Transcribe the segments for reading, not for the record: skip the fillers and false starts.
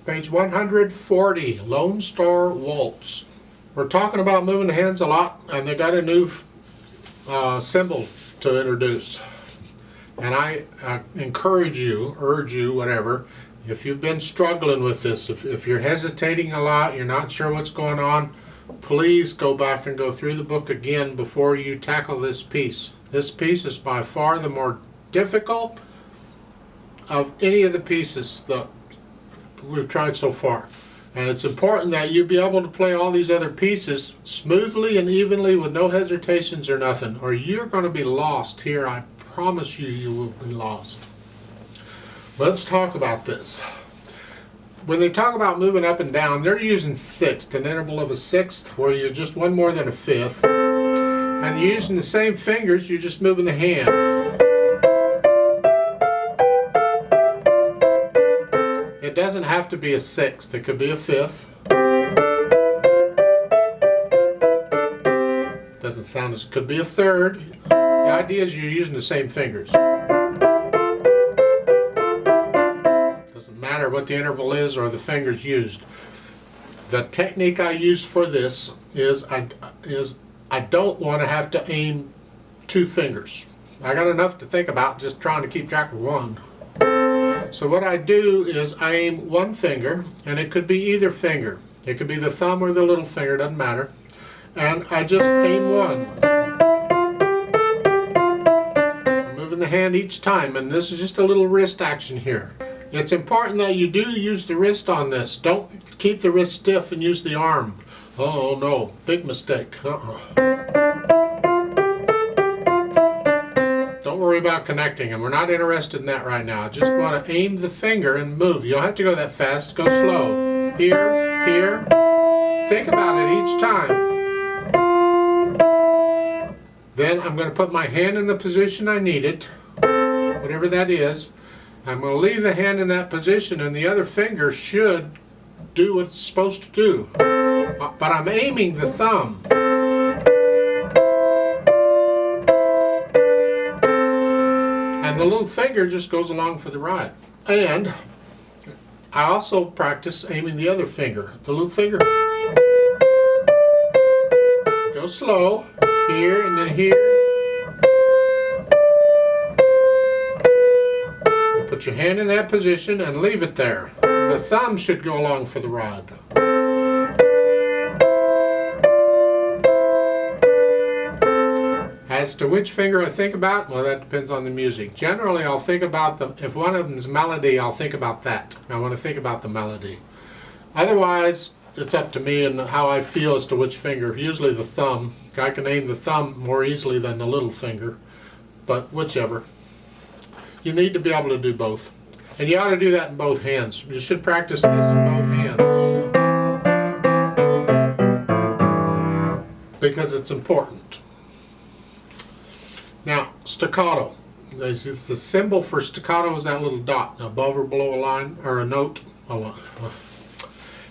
Page 140, Lone Star Waltz. We're talking about moving the hands a lot, and they got a new symbol to introduce. And I encourage you, urge you, whatever, if you've been struggling with this, if you're hesitating a lot, you're not sure what's going on, please go back and go through the book again before you tackle this piece. This piece is by far the more difficult of any of the pieces that we've tried so far. And it's important that you be able to play all these other pieces smoothly and evenly with no hesitations or nothing, or you're going to be lost here. I promise you, you will be lost. Let's talk about this. When they talk about moving up and down, they're using sixth, an interval of a sixth, where you're just one more than a fifth. And you're using the same fingers, you're just moving the hand. It doesn't have to be a sixth, it could be a fifth. Doesn't sound as, could be a third. The idea is you're using the same fingers. Doesn't matter what the interval is or the fingers used. The technique I use for this is I don't want to have to aim two fingers. I got enough to think about just trying to keep track of one. So what I do is I aim one finger, and it could be either finger. It could be the thumb or the little finger, doesn't matter. And I just aim one. I'm moving the hand each time, and this is just a little wrist action here. It's important that you do use the wrist on this. Don't keep the wrist stiff and use the arm. Oh no, big mistake. Don't worry about connecting, and we're not interested in that right now. I just want to aim the finger and move. You don't have to go that fast. Go slow. Here, here. Think about it each time. Then I'm going to put my hand in the position I need it, whatever that is. I'm going to leave the hand in that position, and the other finger should do what it's supposed to do. But I'm aiming the thumb. And the little finger just goes along for the ride. And I also practice aiming the other finger. The little finger. Go slow. Here and then here. Put your hand in that position and leave it there. The thumb should go along for the ride. As to which finger I think about, well, that depends on the music. Generally, I'll think about if one of them's melody, I'll think about that. I want to think about the melody. Otherwise, it's up to me and how I feel as to which finger. Usually the thumb. I can aim the thumb more easily than the little finger, but whichever. You need to be able to do both. And you ought to do that in both hands. You should practice this in both hands, because it's important. Now, staccato. It's the symbol for staccato is that little dot above or below a line or a note.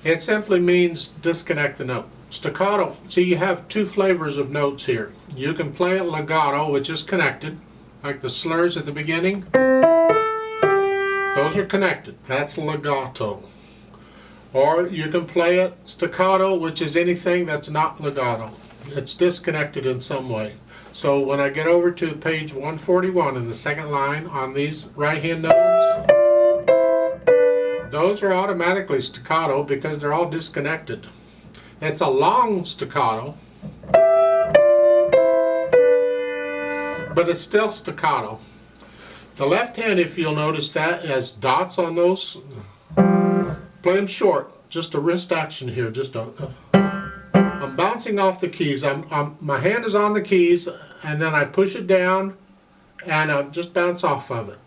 It simply means disconnect the note. Staccato, see, you have two flavors of notes here. You can play it legato, which is connected, like the slurs at the beginning. Those are connected. That's legato. Or you can play it staccato, which is anything that's not legato. It's disconnected in some way. So when I get over to page 141 in the second line on these right hand notes, those are automatically staccato because they're all disconnected. It's a long staccato, but it's still staccato. The left hand, if you'll notice that, has dots on those. Play them short, just a wrist action here. I'm bouncing off the keys. My hand is on the keys, and then I push it down, and I just bounce off of it.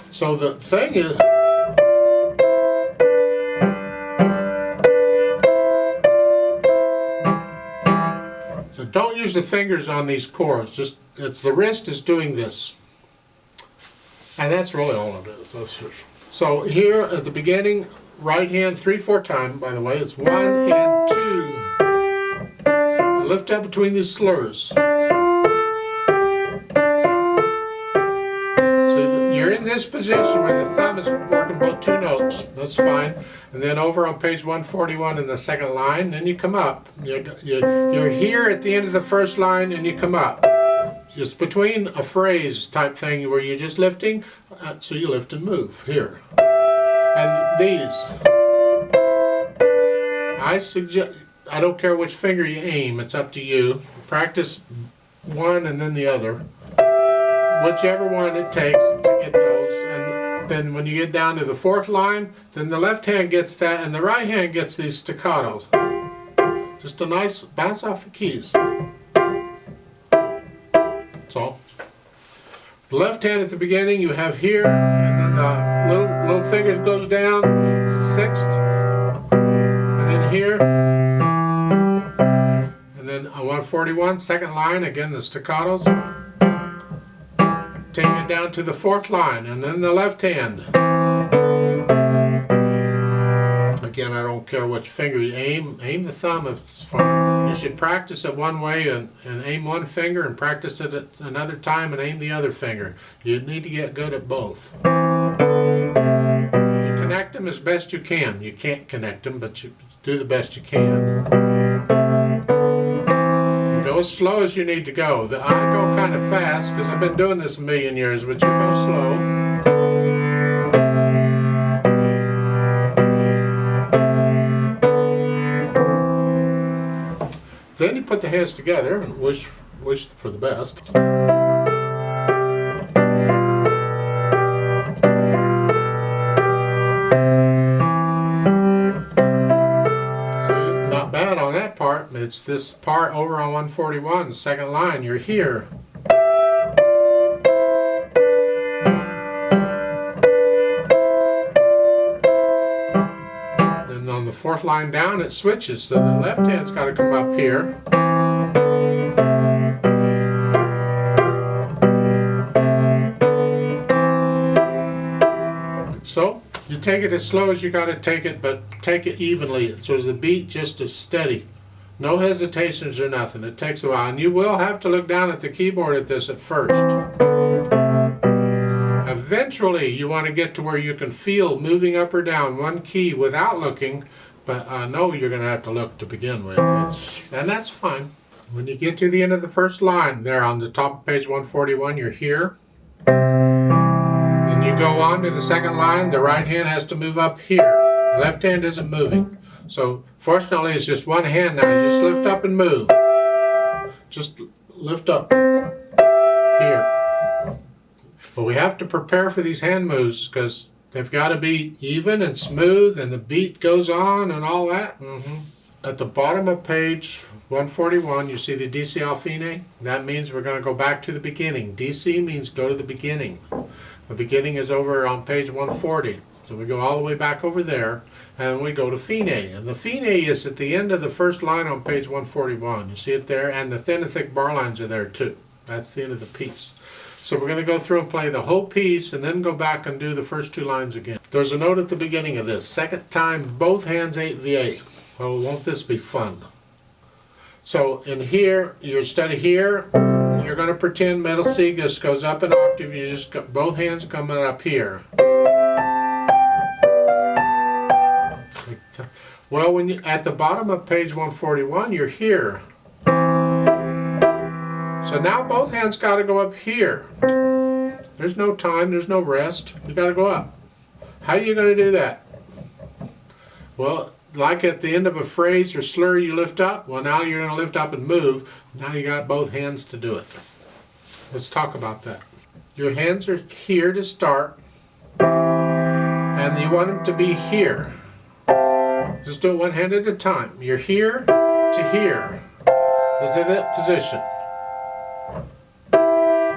So the thing is, so don't use the fingers on these chords. Just it's the wrist is doing this, and that's really all it is. So here at the beginning, right hand 3/4 time. By the way, it's 1 and 2. Lift up between these slurs. So you're in this position where the thumb is working both two notes. That's fine. And then over on page 141 in the second line, then you come up. You're here at the end of the first line and you come up. Just between a phrase type thing where you're just lifting, so you lift and move here. And these, I suggest, I don't care which finger you aim, it's up to you. Practice one and then the other. Whichever one it takes to get those. And then when you get down to the fourth line, then the left hand gets that and the right hand gets these staccatos. Just a nice bounce off the keys. That's all. The left hand at the beginning you have here, and then the little fingers goes down, sixth, and then here, and then 141, second line, again the staccatos. Take it down to the fourth line, and then the left hand. Again, I don't care which finger you aim the thumb if it's fine. You should practice it one way and aim one finger and practice it at another time and aim the other finger. You need to get good at both. You connect them as best you can. You can't connect them, but you do the best you can. You go as slow as you need to go. I go kind of fast because I've been doing this a million years, but you go slow. Then you put the hands together and wish for the best. So not bad on that part. It's this part over on 141, second line. You're here. On the fourth line down it switches, so the left hand's got to come up here. So you take it as slow as you got to take it, but take it evenly so the beat just is steady. No hesitations or nothing. It takes a while, and you will have to look down at the keyboard at this at first. Eventually you want to get to where you can feel moving up or down one key without looking, but I know you're going to have to look to begin with, and that's fine. When you get to the end of the first line there on the top of page 141, you're here. Then you go on to the second line, the right hand has to move up here. The left hand isn't moving. So fortunately it's just one hand now. You just lift up and move. Just lift up here. But we have to prepare for these hand moves because they've got to be even and smooth and the beat goes on and all that. At the bottom of page 141 you see the DC al fine. That means we're going to go back to the beginning. DC means go to the beginning. The beginning is over on page 140. So we go all the way back over there and we go to fine. And the fine is at the end of the first line on page 141. You see it there, and the thin and thick bar lines are there too. That's the end of the piece. So we're going to go through and play the whole piece and then go back and do the first two lines again. There's a note at the beginning of this. Second time, both hands 8 VA. Oh, won't this be fun? So in here, you're instead of here, you're going to pretend middle C just goes up an octave. You just got both hands coming up here. Well, when you at the bottom of page 141, you're here. So now both hands got to go up here. There's no time, there's no rest. You got to go up. How are you going to do that? Well, like at the end of a phrase or slur you lift up. Well, now you're going to lift up and move. Now you got both hands to do it. Let's talk about that. Your hands are here to start, and you want them to be here. Just do it one hand at a time. You're here to here. To that position.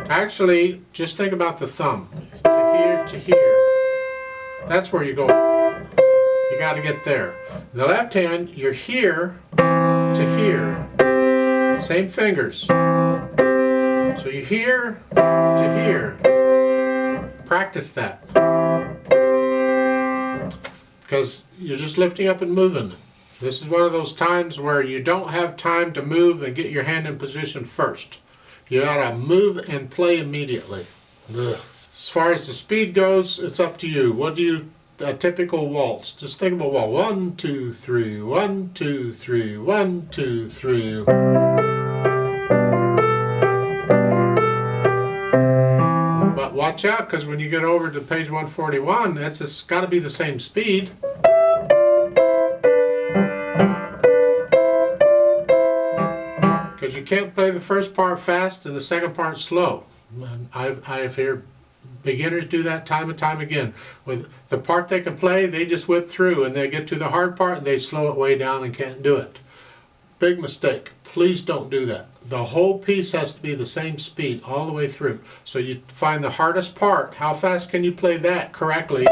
Actually, just think about the thumb. To here. That's where you're going. You got to get there. The left hand, you're here to here. Same fingers. So you're here to here. Practice that. Because you're just lifting up and moving. This is one of those times where you don't have time to move and get your hand in position first. You gotta move and play immediately. Ugh. As far as the speed goes, it's up to you. What do you, a typical waltz? Just think of a waltz. 1, 2, 3, 1, 2, 3, 1, 2, 3. But watch out, because when you get over to page 141, it's got to be the same speed. Because you can't play the first part fast and the second part slow. I've heard beginners do that time and time again. With the part they can play, they just whip through, and they get to the hard part and they slow it way down and can't do it. Big mistake. Please don't do that. The whole piece has to be the same speed all the way through. So you find the hardest part. How fast can you play that correctly?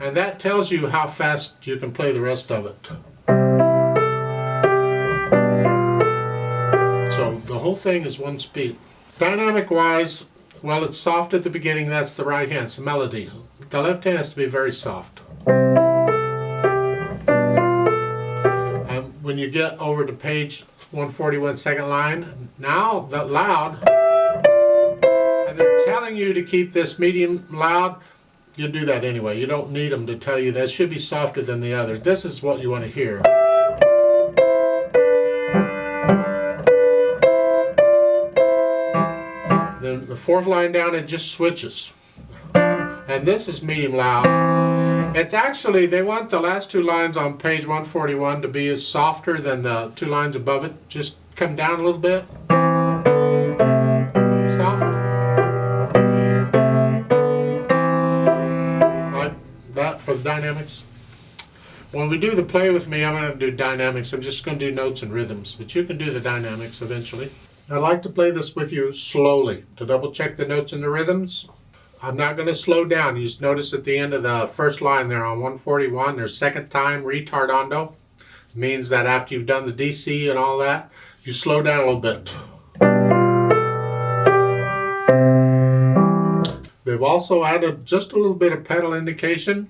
And that tells you how fast you can play the rest of it. So the whole thing is one speed. Dynamic wise, well, it's soft at the beginning. That's the right hand. It's the melody. The left hand has to be very soft. When you get over to page 141, second line, now the loud, and they're telling you to keep this medium loud, you do that anyway. You don't need them to tell you that. It should be softer than the others. This is what you want to hear. Then the fourth line down, it just switches. And this is medium loud. It's actually, they want the last two lines on page 141 to be softer than the two lines above it. Just come down a little bit. Soft. Like that for the dynamics. When we do the play with me, I'm going to do dynamics. I'm just going to do notes and rhythms, but you can do the dynamics eventually. I'd like to play this with you slowly to double check the notes and the rhythms. I'm not going to slow down. You just notice at the end of the first line there on 141, there's second time retardando. It means that after you've done the DC and all that, you slow down a little bit. They've also added just a little bit of pedal indication.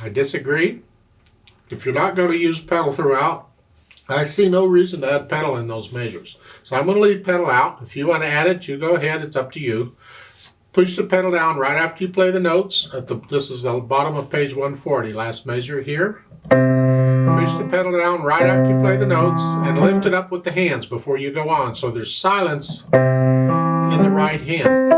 I disagree. If you're not going to use pedal throughout, I see no reason to add pedal in those measures. So I'm going to leave pedal out. If you want to add it, you go ahead. It's up to you. Push the pedal down right after you play the notes. This is the bottom of page 140, last measure here. Push the pedal down right after you play the notes and lift it up with the hands before you go on. So there's silence in the right hand.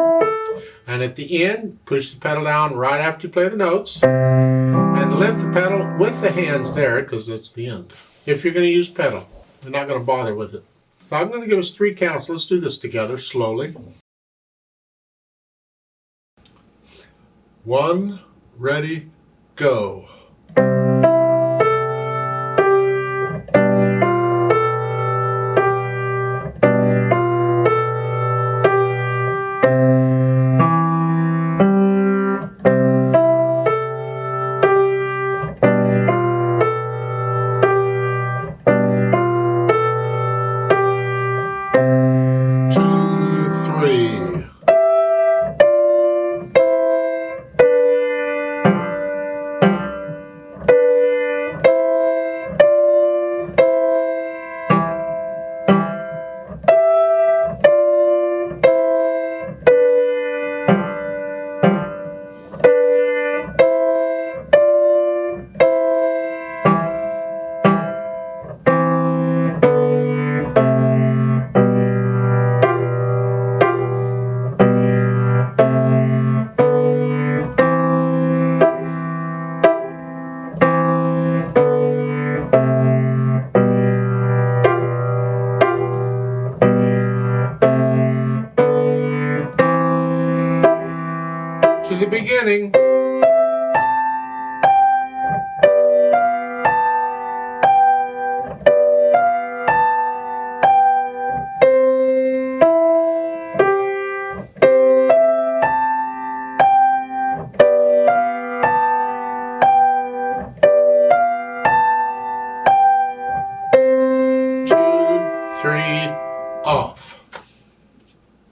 And at the end, push the pedal down right after you play the notes and lift the pedal with the hands there because it's the end. If you're going to use pedal, you're not going to bother with it. So I'm going to give us 3 counts. Let's do this together slowly. 1, ready, go. To the beginning.